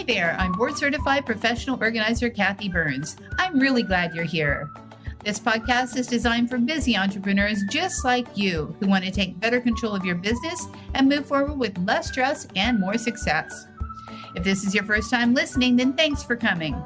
there, I'm board certified professional organizer Kathy Burns. I'm really glad you're here. This podcast is designed for busy entrepreneurs just like you who want to take better control of your business and move forward with less stress and more success. If this is your first time listening, then thanks for coming.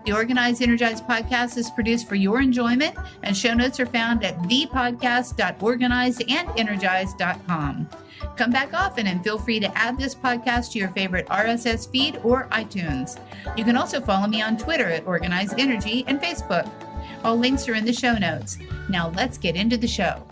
The Organized Energized podcast is produced for your enjoyment, and show notes are found at thepodcast.organizedandenergize.com. Come back often and feel free to add this podcast to your favorite RSS feed or iTunes. You can also follow me on Twitter at Organized Energy and Facebook. All links are in the show notes. Now let's get into the show.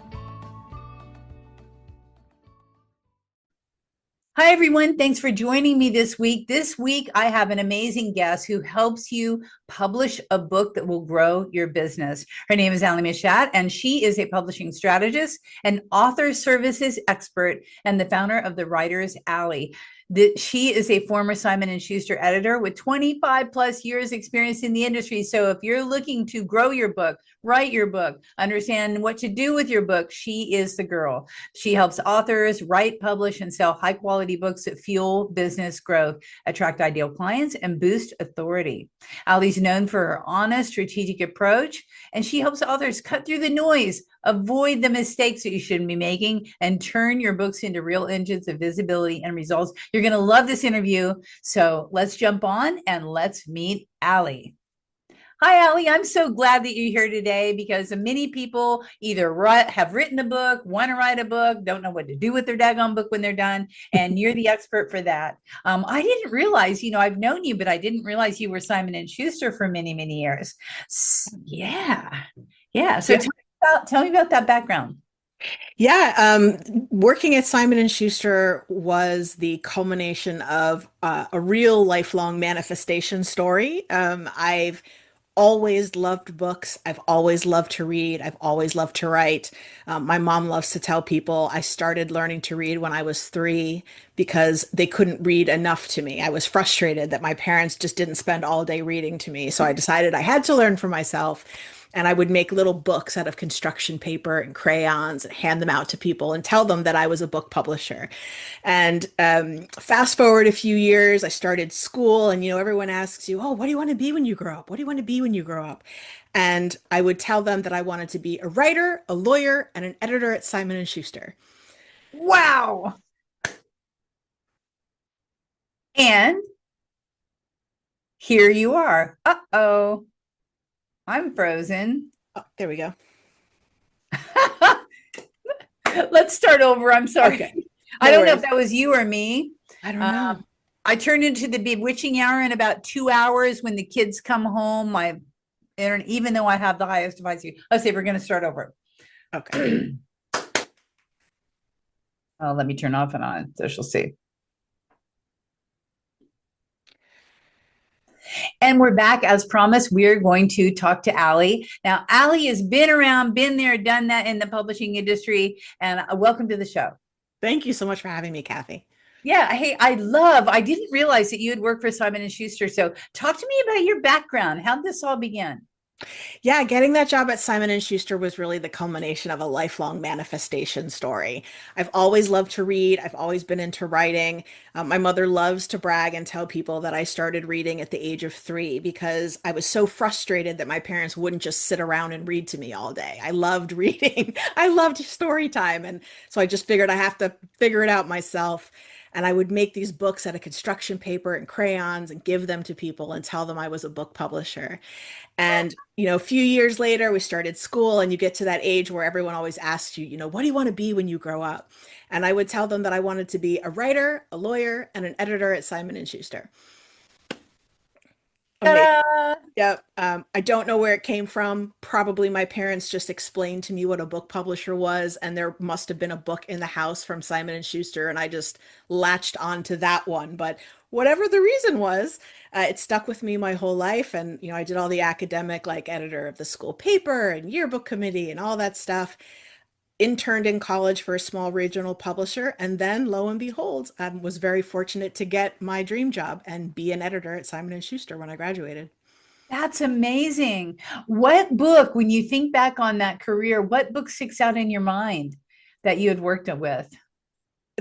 Hi, everyone. Thanks for joining me this week. This week, I have an amazing guest who helps you publish a book that will grow your business. Her name is Ally Machate, and she is a publishing strategist, an author services expert, and the founder of the Writer's Alley. She is a former Simon & Schuster editor with 25 plus years experience in the industry. So if you're looking to grow your book, write your book, understand what to do with your book, she is the girl. She helps authors write, publish, and sell high quality books that fuel business growth, attract ideal clients, and boost authority. Ally's known for her honest, strategic approach, and she helps authors cut through the noise, avoid the mistakes that you shouldn't be making, and turn your books into real engines of visibility and results. You're going to love this interview. So let's jump on and let's meet Ally. Hi, Ally. I'm so glad that you're here today because many people either have written a book, want to write a book, don't know what to do with their daggone book when they're done. And you're the expert for that. I didn't realize, I've known you, but I didn't realize you were Simon & Schuster for many, many years. Yeah. So tell me about that background. Yeah, working at Simon & Schuster was the culmination of a real lifelong manifestation story. I've always loved books. I've always loved to read. I've always loved to write. My mom loves to tell people I started learning to read when I was 3 because they couldn't read enough to me. I was frustrated that my parents just didn't spend all day reading to me. So I decided I had to learn for myself. And I would make little books out of construction paper and crayons and hand them out to people and tell them that I was a book publisher. And fast forward a few years, I started school, and everyone asks you, "Oh, what do you want to be when you grow up? What do you want to be when you grow up?" And I would tell them that I wanted to be a writer, a lawyer, and an editor at Simon & Schuster. Wow. And here you are. Uh-oh. I'm frozen. Oh, there we go. Let's start over. I'm sorry. Okay. I don't know if that was you or me. I don't know. I turned into the bewitching hour in about 2 hours when the kids come home. My internet, even though I have the highest device, let's say we're going to start over. Okay. Oh, let me turn off and on so she'll see. And we're back. As promised, we're going to talk to Ally. Now, Ally has been around, been there, done that in the publishing industry. And welcome to the show. Thank you so much for having me, Kathy. Yeah. Hey, I didn't realize that you had worked for Simon & Schuster. So talk to me about your background. How did this all begin? Yeah, getting that job at Simon & Schuster was really the culmination of a lifelong manifestation story. I've always loved to read. I've always been into writing. My mother loves to brag and tell people that I started reading at the age of 3 because I was so frustrated that my parents wouldn't just sit around and read to me all day. I loved reading. I loved story time. And so I just figured I have to figure it out myself. And I would make these books out of construction paper and crayons and give them to people and tell them I was a book publisher. And, a few years later, we started school, and you get to that age where everyone always asks you, what do you want to be when you grow up? And I would tell them that I wanted to be a writer, a lawyer, and an editor at Simon & Schuster. Yep. I don't know where it came from. Probably my parents just explained to me what a book publisher was, and there must have been a book in the house from Simon & Schuster, and I just latched onto that one. But whatever the reason was, it stuck with me my whole life. And, I did all the academic, like editor of the school paper and yearbook committee and all that stuff. Interned in college for a small regional publisher, and then lo and behold, I was very fortunate to get my dream job and be an editor at Simon & Schuster when I graduated. That's amazing. What book, when you think back on that career, what book sticks out in your mind that you had worked with?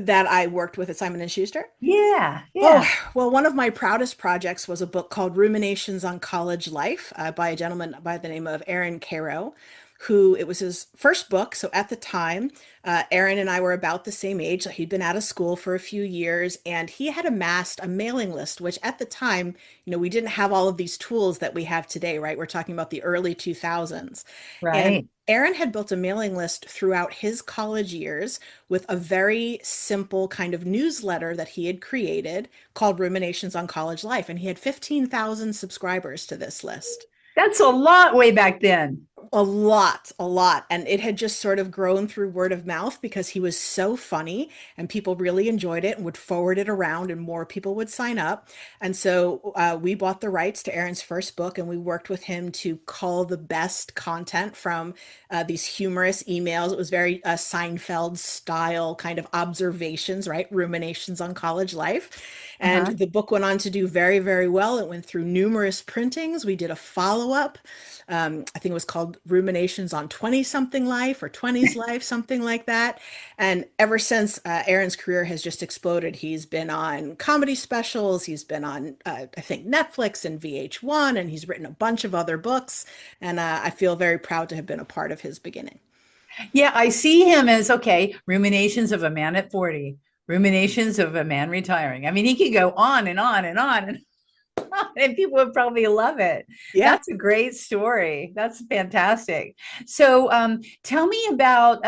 that I worked with at Simon and Schuster. Yeah, Oh, yeah. well, one of my proudest projects was a book called Ruminations on College Life by a gentleman by the name of Aaron Caro, who it was his first book. So at the time, Aaron and I were about the same age. So he'd been out of school for a few years and he had amassed a mailing list, which at the time, we didn't have all of these tools that we have today, right? We're talking about the early 2000s. And Right. Aaron had built a mailing list throughout his college years with a very simple kind of newsletter that he had created called Ruminations on College Life. And he had 15,000 subscribers to this list. That's a lot way back then. A lot, a lot. And it had just sort of grown through word of mouth because he was so funny and people really enjoyed it and would forward it around and more people would sign up. And so we bought the rights to Aaron's first book and we worked with him to cull the best content from these humorous emails. It was very Seinfeld style kind of observations, right? Ruminations on college life. And Uh-huh. the book went on to do very, very well. It went through numerous printings. We did a follow-up. I think it was called Ruminations on 20 something life or 20s life, something like that. And ever since, Aaron's career has just exploded. He's been on comedy specials, he's been on, I think, Netflix and VH1, and he's written a bunch of other books. And I feel very proud to have been a part of his beginning. Yeah, I see him as okay, ruminations of a man at 40, ruminations of a man retiring. I mean, he could go on and on and on and on, and people would probably love it. Yeah. That's a great story. That's fantastic. So, tell me about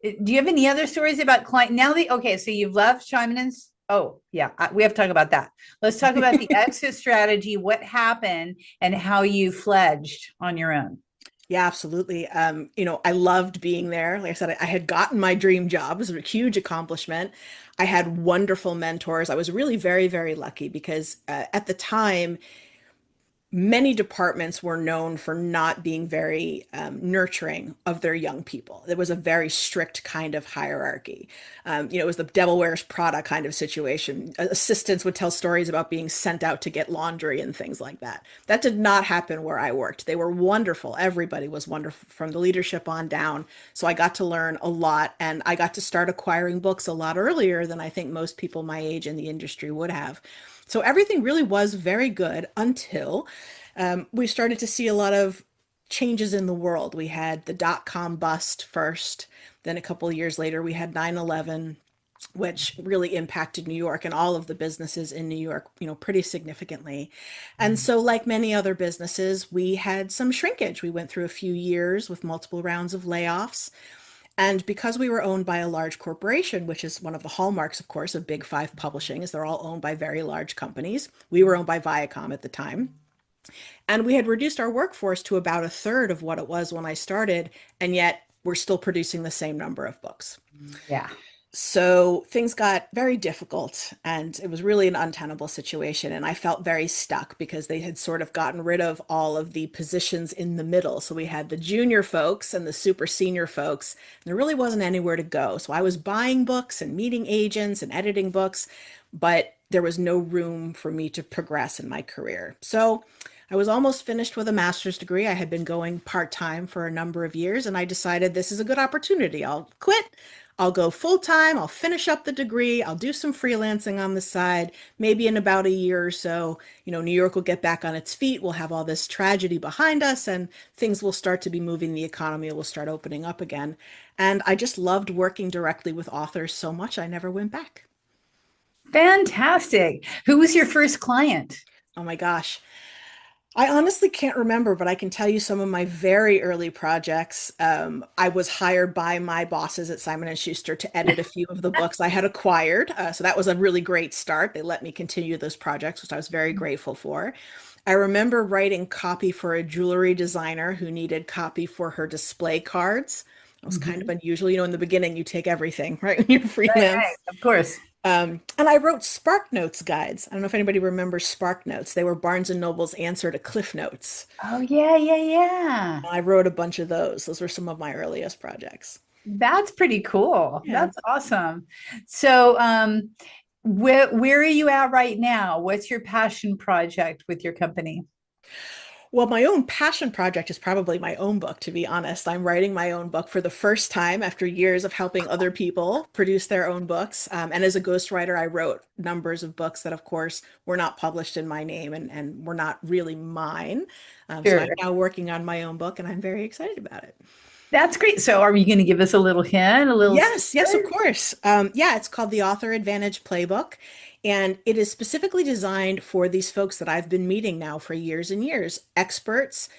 do you have any other stories about client now that okay, so you've left Shimon's. Oh, yeah, we have to talk about that. Let's talk about the exit strategy, what happened, and how you fledged on your own. Yeah, absolutely. I loved being there. Like I said, I had gotten my dream job. It was a huge accomplishment. I had wonderful mentors. I was really very, very lucky because at the time, many departments were known for not being very nurturing of their young people. There was a very strict kind of hierarchy. It was the devil wears Prada kind of situation. Assistants would tell stories about being sent out to get laundry and things like that. That did not happen where I worked. They were wonderful. Everybody was wonderful from the leadership on down. So I got to learn a lot and I got to start acquiring books a lot earlier than I think most people my age in the industry would have. So everything really was very good until we started to see a lot of changes in the world. We had the dot-com bust first, then a couple of years later, we had 9/11, which really impacted New York and all of the businesses in New York, pretty significantly. And so, like many other businesses, we had some shrinkage. We went through a few years with multiple rounds of layoffs. And because we were owned by a large corporation, which is one of the hallmarks, of course, of Big Five publishing, is they're all owned by very large companies. We were owned by Viacom at the time. And we had reduced our workforce to about a third of what it was when I started, and yet we're still producing the same number of books. Yeah. So things got very difficult, and it was really an untenable situation. And I felt very stuck because they had sort of gotten rid of all of the positions in the middle. So we had the junior folks and the super senior folks, and there really wasn't anywhere to go. So I was buying books and meeting agents and editing books, but there was no room for me to progress in my career. So I was almost finished with a master's degree. I had been going part-time for a number of years, and I decided this is a good opportunity. I'll quit. I'll go full-time. I'll finish up the degree. I'll do some freelancing on the side. Maybe in about a year or so, New York will get back on its feet. We'll have all this tragedy behind us, and things will start to be moving. The economy will start opening up again. And I just loved working directly with authors so much, I never went back. Fantastic. Who was your first client? Oh my gosh. I honestly can't remember, but I can tell you some of my very early projects. I was hired by my bosses at Simon and Schuster to edit a few of the books I had acquired. So that was a really great start. They let me continue those projects, which I was very grateful for. I remember writing copy for a jewelry designer who needed copy for her display cards. It was kind of Mhm. unusual. In the beginning, you take everything, right? When you're Right, right. freelance. Of course. And I wrote Spark Notes guides. I don't know if anybody remembers Spark Notes. They were Barnes and Noble's answer to Cliff Notes. Oh, yeah, yeah, yeah. I wrote a bunch of those. Those were some of my earliest projects. That's pretty cool. Yeah. That's awesome. So, where are you at right now? What's your passion project with your company? Well, my own passion project is probably my own book, to be honest. I'm writing my own book for the first time after years of helping other people produce their own books. And as a ghostwriter, I wrote numbers of books that, of course, were not published in my name and were not really mine. So I'm Sure. now working on my own book and I'm very excited about it. That's great. So are you going to give us a little hint, a little Yes, yes, of secret? course. Yeah, it's called the Author Advantage Playbook, and it is specifically designed for these folks that I've been meeting now for years and years, experts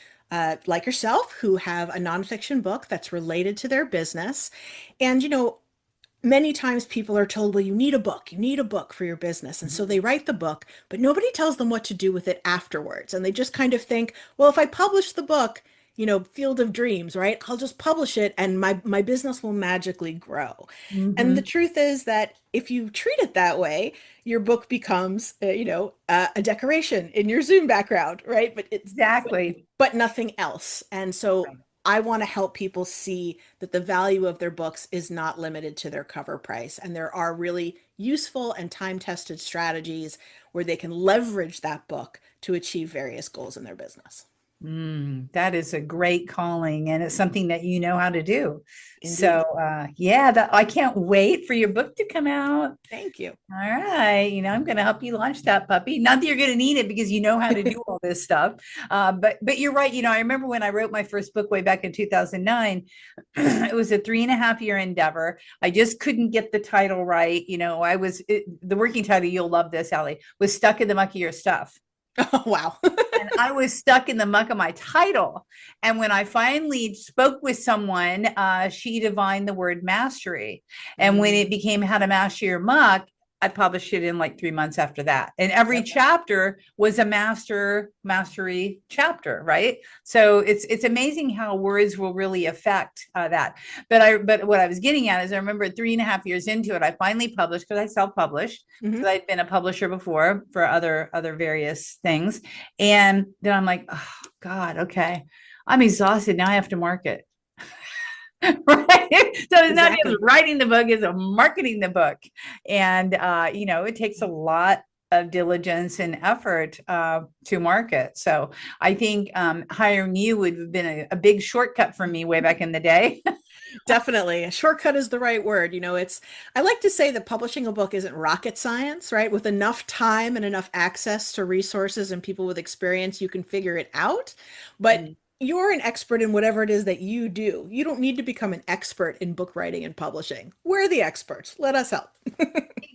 like yourself who have a nonfiction book that's related to their business. And, many times people are told, well, you need a book for your business. And so they write the book, but nobody tells them what to do with it afterwards. And they just kind of think, well, if I publish the book, Field of Dreams, right? I'll just publish it and my business will magically grow. And the Hmm. truth is that if you treat it that way, your book becomes, a decoration in your Zoom background, right? Exactly. But nothing else. And so Right. I want to help people see that the value of their books is not limited to their cover price. And there are really useful and time-tested strategies where they can leverage that book to achieve various goals in their business. That is a great calling, and it's something that you know how to do. So, Indeed. yeah, I can't wait for your book to come out. Thank you. All right, I'm going to help you launch that puppy. Not that you're going to need it because you know how to do all this stuff. But you're right. I remember when I wrote my first book way back in 2009. It was a 3.5 year endeavor. I just couldn't get the title right. The working title. You'll love this, Ally. Was Stuck in the Muck of Your Stuff. Oh, wow. And I was stuck in the muck of my title. And when I finally spoke with someone, she divined the word mastery. And when it Mm, became How to Master Your Muck, I published it in like 3 months after that. And every yep. chapter was a mastery chapter, right? So it's amazing how words will really affect that. But what I was getting at is I remember 3.5 years into it, I finally published because I self-published Hmm. because I'd been a publisher before for other various things. And then I'm like, oh God, okay. I'm exhausted. Now I have to market. Right. So it's not just Exactly. writing the book, it's marketing the book. And it takes a lot of diligence and effort to market. So I think hiring you would have been a big shortcut for me way back in the day. Definitely. A shortcut is the right word. I like to say that publishing a book isn't rocket science, right? With enough time and enough access to resources and people with experience, you can figure it out. But you're an expert in whatever it is that you do. You don't need to become an expert in book writing and publishing. We're the experts. Let us help.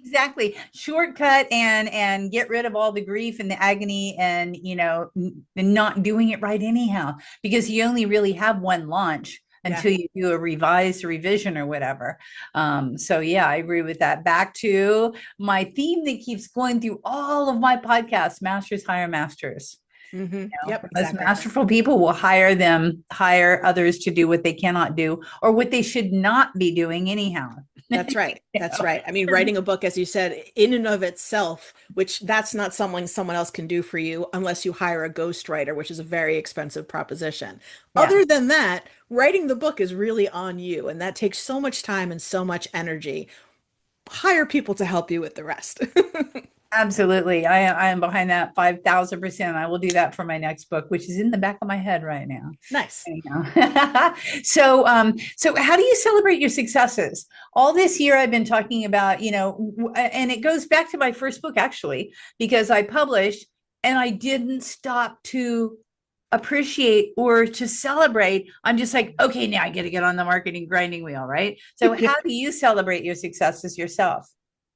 Exactly. Shortcut and get rid of all the grief and the agony and and not doing it right anyhow, because you only really have one launch Yeah. until you do a revised revision or whatever. So yeah, I agree with that. Back to my theme that keeps going through all of my podcasts: masters hire masters. Yep, The most exactly. masterful people will hire others to do what they cannot do or what they should not be doing anyhow. That's right. That's right. I mean, writing a book, as you said, in and of itself, which that's not something someone else can do for you unless you hire a ghostwriter, which is a very expensive proposition. Yeah. Other than that, writing the book is really on you, and that takes so much time and so much energy. Hire people to help you with the rest. Absolutely. I am behind that 5,000%. I will do that for my next book, which is in the back of my head right now. Nice. Anyhow. So how do you celebrate your successes? All this year I've been talking about, and it goes back to my first book actually, because I published and I didn't stop to appreciate or to celebrate. I'm just like, okay, now I got to get on the marketing grinding wheel, right? So how do you celebrate your successes yourself?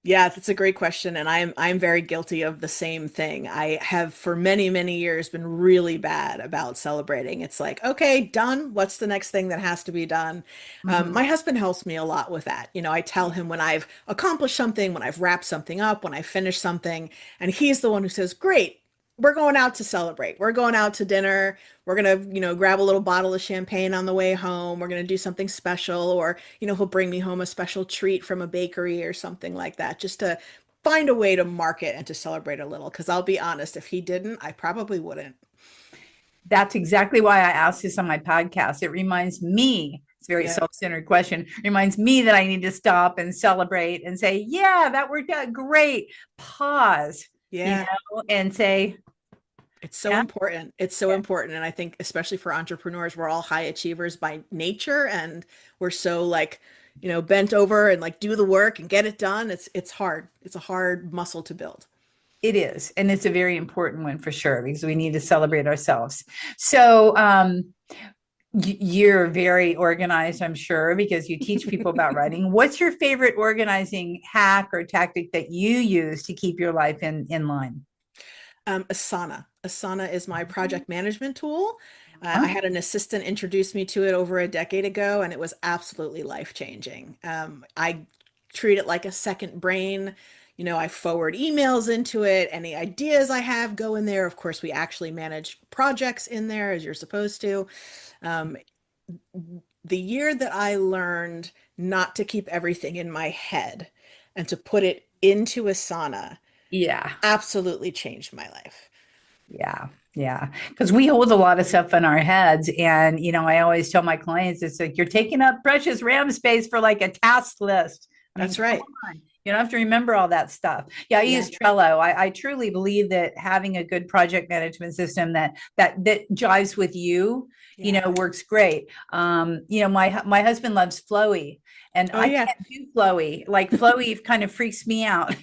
Yeah, that's a great question, and I'm very guilty of the same thing. I have for many, many years been really bad about celebrating. It's like, okay, done. What's the next thing that has to be done? Mhm. My husband helps me a lot with that. I tell him when I've accomplished something, when I've wrapped something up, when I finish something, and he's the one who says, "Great, we're going out to celebrate. We're going out to dinner. We're gonna, grab a little bottle of champagne on the way home. We're gonna do something special, or, he'll bring me home a special treat from a bakery or something like that, just to find a way to market and to celebrate a little. Because I'll be honest, if he didn't, I probably wouldn't. That's exactly why I asked this on my podcast. It reminds me, it's a very Yeah. self-centered question, reminds me that I need to stop and celebrate and say, yeah, that worked out great. Pause, Yeah. and say, It's so Yeah, important. It's so important. And I think especially for entrepreneurs, we're all high achievers by nature and we're so like, bent over and like do the work and get it done. It's hard. It's a hard muscle to build. it is. And it's a very important one for sure because we need to celebrate ourselves. So, you're very organized, I'm sure, because you teach people about writing. What's your favorite organizing hack or tactic that you use to keep your life in line? Asana. Asana is my project management tool. I Huh? had an assistant introduce me to it over a decade ago, and it was absolutely life-changing. I treat it like a second brain. I forward emails into it. Any ideas I have go in there. Of course, we actually manage projects in there as you're supposed to. Um, the year that I learned not to keep everything in my head and to put it into Asana Yeah. absolutely changed my life. Yeah. Yeah. Because we hold a lot of stuff in our heads. And, I always tell my clients, it's like you're taking up precious RAM space for like a task list. I mean, That's come right. on. You don't have to remember all that stuff. Yeah, I Yeah. use Trello. I truly believe that having a good project management system that jives with you, Yeah. works great. My husband loves Flowy, and Oh I yeah. can't do Flowy. Like Flowy kind of freaks me out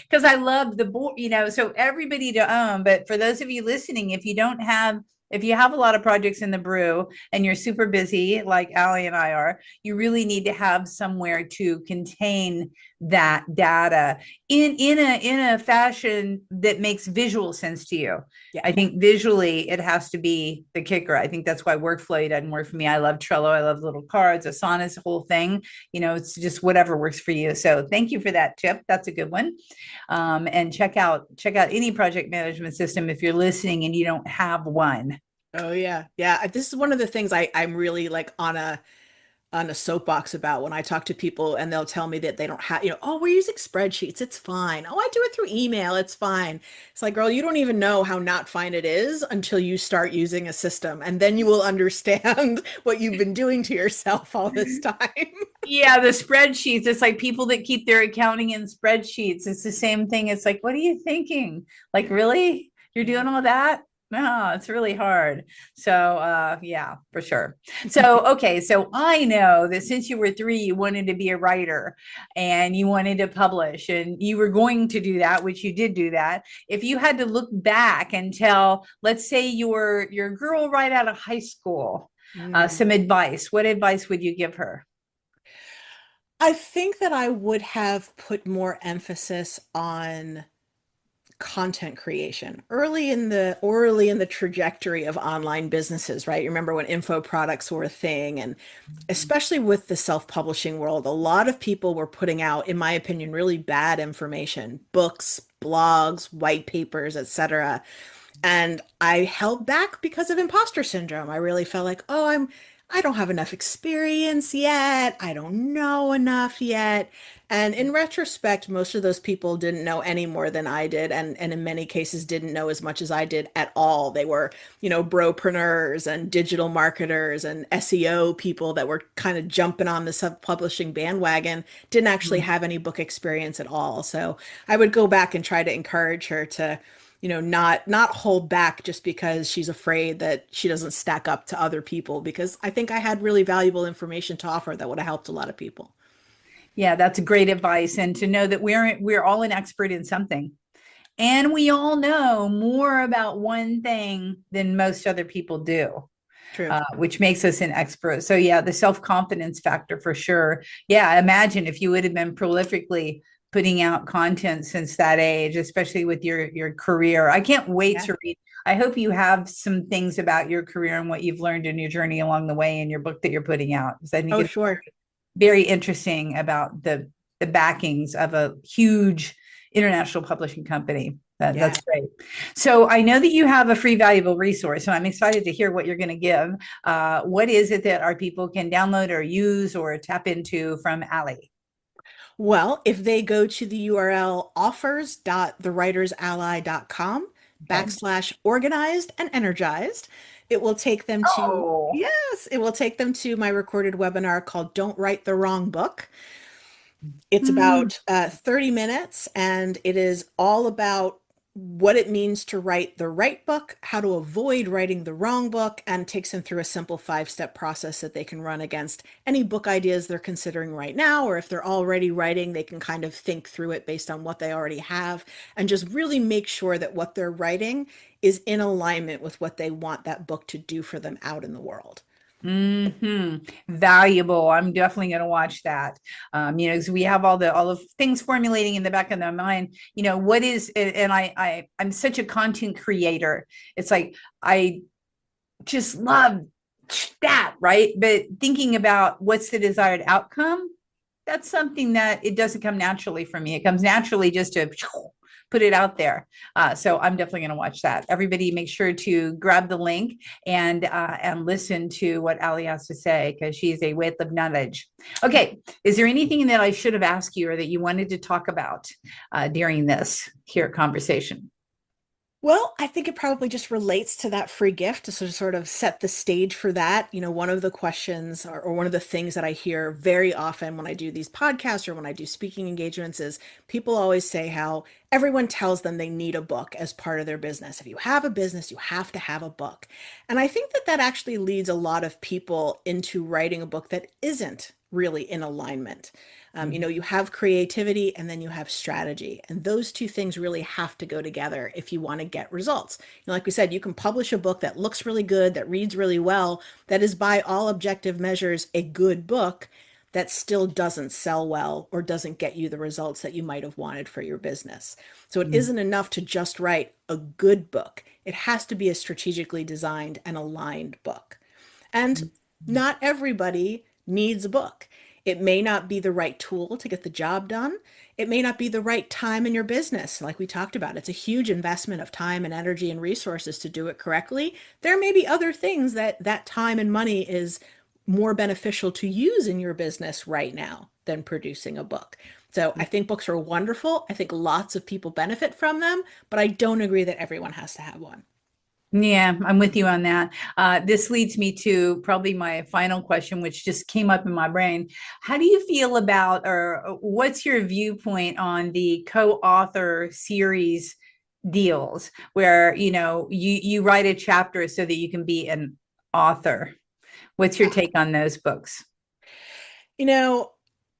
because I love the board, so everybody to own. But for those of you listening, if you have a lot of projects in the brew and you're super busy, like Ally and I are, you really need to have somewhere to contain that data in a fashion that makes visual sense to you. Yeah. I think visually it has to be the kicker. I think that's why workflow doesn't work for me. I love Trello. I love little cards, Asana's whole thing. It's just whatever works for you. So thank you for that tip. That's a good one. And check out any project management system if you're listening and you don't have one. Oh yeah. Yeah. This is one of the things I'm really like on a soapbox about when I talk to people and they'll tell me that they don't have, oh, we're using spreadsheets. It's fine. Oh, I do it through email. It's fine. It's like, girl, you don't even know how not fine it is until you start using a system. And then you will understand what you've been doing to yourself all this time. Yeah, the spreadsheets. It's like people that keep their accounting in spreadsheets. It's the same thing. It's like, what are you thinking? Like, Yeah. really? You're Yeah. doing all that? No, it's really hard. So, yeah, for sure. So, okay. So I know that since you were three, you wanted to be a writer and you wanted to publish and you were going to do that, which you did do that. If you had to look back and tell, let's say your girl right out of high school, Mm. some advice, what advice would you give her? I think that I would have put more emphasis on content creation early in the trajectory of online businesses, right? You remember when info products were a thing, and especially with the self-publishing world, a lot of people were putting out, in my opinion, really bad information, books, blogs, white papers, etc. And I held back because of imposter syndrome. I really felt like, oh, I don't have enough experience yet. I don't know enough yet. And in retrospect, most of those people didn't know any more than I did, and in many cases didn't know as much as I did at all. They were, bropreneurs and digital marketers and SEO people that were kind of jumping on the self-publishing bandwagon, didn't actually have any book experience at all. So I would go back and try to encourage her to not hold back just because she's afraid that she doesn't stack up to other people, because I think I had really valuable information to offer that would have helped a lot of people. Yeah, that's great advice. And to know that we're all an expert in something. And we all know more about one thing than most other people do, True. which makes us an expert. So yeah, the self-confidence factor for sure. Yeah, imagine if you would have been prolifically putting out content since that age, especially with your career. I can't wait Yeah. to read. I hope you have some things about your career and what you've learned in your journey along the way in your book that you're putting out. Because I think Oh, it's sure. very interesting about the backings of a huge international publishing company. That's Yeah. great. So I know that you have a free valuable resource, and I'm excited to hear what you're going to give. What is it that our people can download or use or tap into from Ally? Well, if they go to the URL offers.thewritersally.com Okay. /organized and energized, it will take them to, Oh. yes, it will take them to my recorded webinar called Don't Write the Wrong Book. It's Hmm. about 30 minutes, and it is all about what it means to write the right book, how to avoid writing the wrong book, and takes them through a simple 5-step process that they can run against any book ideas they're considering right now, or if they're already writing, they can kind of think through it based on what they already have and just really make sure that what they're writing is in alignment with what they want that book to do for them out in the world. Valuable. I'm definitely going to watch that. Because we have all the things formulating in the back of my mind. What is it? And I'm such a content creator. It's like I just love that, right? But thinking about what's the desired outcome, that's something that it doesn't come naturally for me. It comes naturally just to put it out there. So I'm definitely going to watch that. Everybody, make sure to grab the link and listen to what Ally has to say, because she's a wealth of knowledge. Okay, is there anything that I should have asked you or that you wanted to talk about during this here conversation? Well, I think it probably just relates to that free gift to sort of set the stage for that. One of the questions or one of the things that I hear very often when I do these podcasts or when I do speaking engagements is people always say how everyone tells them they need a book as part of their business. If you have a business, you have to have a book. And I think that that actually leads a lot of people into writing a book that isn't really in alignment. You have creativity and then you have strategy. And those two things really have to go together if you want to get results. Like we said, you can publish a book that looks really good, that reads really well, that is by all objective measures a good book that still doesn't sell well or doesn't get you the results that you might have wanted for your business. So it isn't enough to just write a good book. It has to be a strategically designed and aligned book. And not everybody needs a book. It may not be the right tool to get the job done. It may not be the right time in your business. Like we talked about, it's a huge investment of time and energy and resources to do it correctly. There may be other things that time and money is more beneficial to use in your business right now than producing a book. So I think books are wonderful. I think lots of people benefit from them, but I don't agree that everyone has to have one. Yeah, I'm with you on that. This leads me to probably my final question, which just came up in my brain. How do you feel about, or what's your viewpoint on the co-author series deals where, you write a chapter so that you can be an author? What's your take on those books? You know,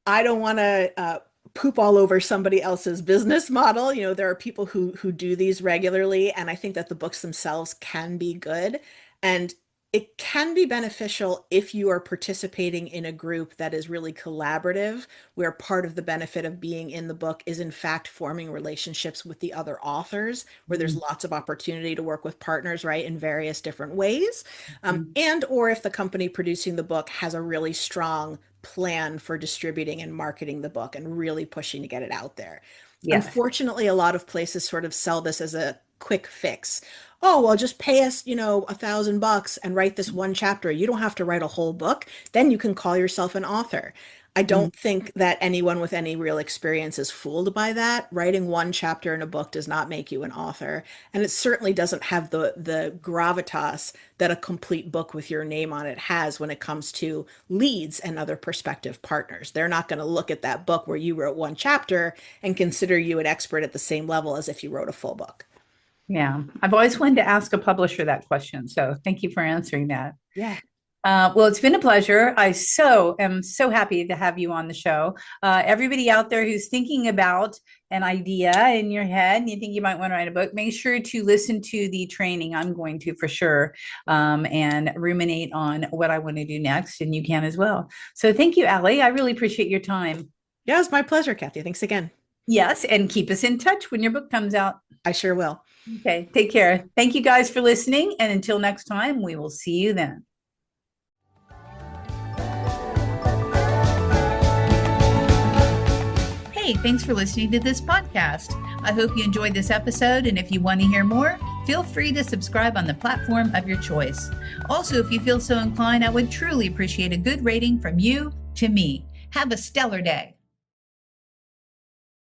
I don't want to poop all over somebody else's business model. There are people who do these regularly, and I think that the books themselves can be good. And it can be beneficial if you are participating in a group that is really collaborative, where part of the benefit of being in the book is, in fact, forming relationships with the other authors, where there's lots of opportunity to work with partners, right, in various different ways. And or if the company producing the book has a really strong plan for distributing and marketing the book and really pushing to get it out there. Yes. Unfortunately, a lot of places sort of sell this as a quick fix. Oh, well, just pay us, $1,000 and write this one chapter. You don't have to write a whole book. Then you can call yourself an author. I don't think that anyone with any real experience is fooled by that. Writing one chapter in a book does not make you an author, and it certainly doesn't have the gravitas that a complete book with your name on it has when it comes to leads and other prospective partners. They're not going to look at that book where you wrote one chapter and consider you an expert at the same level as if you wrote a full book. Yeah, I've always wanted to ask a publisher that question. So thank you for answering that. Yeah. Well, it's been a pleasure. I am so happy to have you on the show. Everybody out there who's thinking about an idea in your head and you think you might want to write a book, make sure to listen to the training. I'm going to for sure, and ruminate on what I want to do next, and you can as well. So thank you, Ally. I really appreciate your time. Yeah, it's my pleasure, Kathy. Thanks again. Yes, and keep us in touch when your book comes out. I sure will. Okay, take care. Thank you guys for listening. And until next time, we will see you then. Hey, thanks for listening to this podcast. I hope you enjoyed this episode. And if you want to hear more, feel free to subscribe on the platform of your choice. Also, if you feel so inclined, I would truly appreciate a good rating from you to me. Have a stellar day.